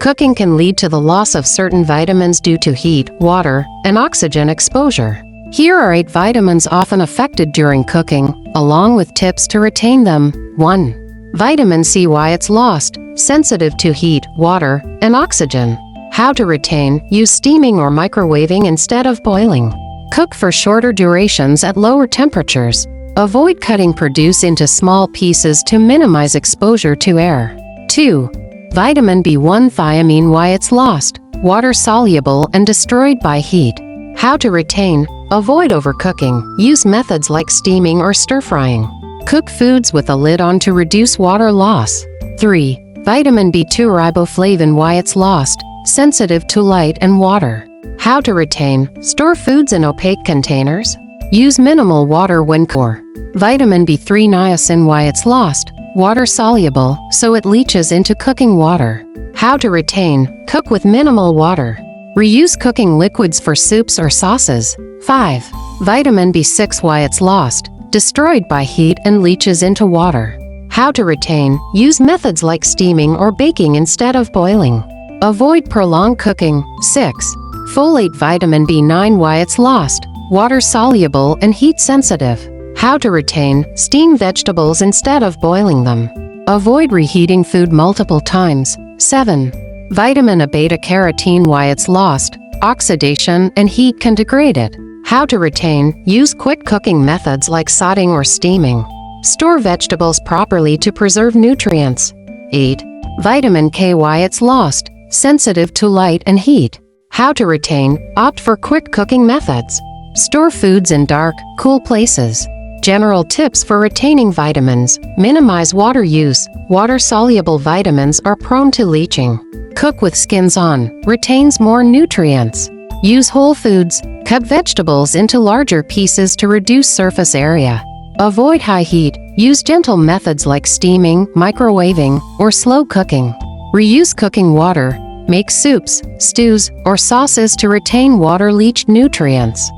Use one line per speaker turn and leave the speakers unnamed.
Cooking can lead to the loss of certain vitamins due to heat, water, and oxygen exposure. Here are 8 vitamins often affected during cooking, along with tips to retain them. 1. Vitamin C. Why it's lost. Sensitive to heat, water, and oxygen. How to retain. Use steaming or microwaving instead of boiling. Cook for shorter durations at lower temperatures. Avoid cutting produce into small pieces to minimize exposure to air. 2. Vitamin B1. Thiamine. Why it's lost. Water-soluble and destroyed by heat. How to retain. Avoid overcooking. Use methods like steaming or stir-frying. Cook foods with a lid on to reduce water loss. 3. Vitamin B2. Riboflavin. Why it's lost. Sensitive to light and water. How to retain. Store foods in opaque containers. Use minimal water when cooking. Vitamin B3. Niacin. Why it's lost. Water-soluble, so it leaches into cooking water. How to retain. Cook with minimal water. Reuse cooking liquids for soups or sauces. 5. Vitamin B6. Why it's lost. Destroyed by heat and leaches into water. How to retain. Use methods like steaming or baking instead of boiling. Avoid prolonged cooking. 6. Folate. Vitamin B9. Why it's lost. Water-soluble and heat-sensitive. How to retain. Steam vegetables instead of boiling them. Avoid reheating food multiple times. 7. Vitamin A. Beta-carotene. Why it's lost. Oxidation and heat can degrade it. How to retain. Use quick cooking methods like sautéing or steaming. Store vegetables properly to preserve nutrients. 8. Vitamin K. Why it's lost. Sensitive to light and heat. How to retain. Opt for quick cooking methods. Store foods in dark, cool places. General tips for retaining vitamins. Minimize water use. Water-soluble vitamins are prone to leaching. Cook with skins on. Retains more nutrients. Use whole foods. Cut vegetables into larger pieces to reduce surface area. Avoid high heat. Use gentle methods like steaming, microwaving, or slow cooking. Reuse cooking water. Make soups, stews, or sauces to retain water-leached nutrients.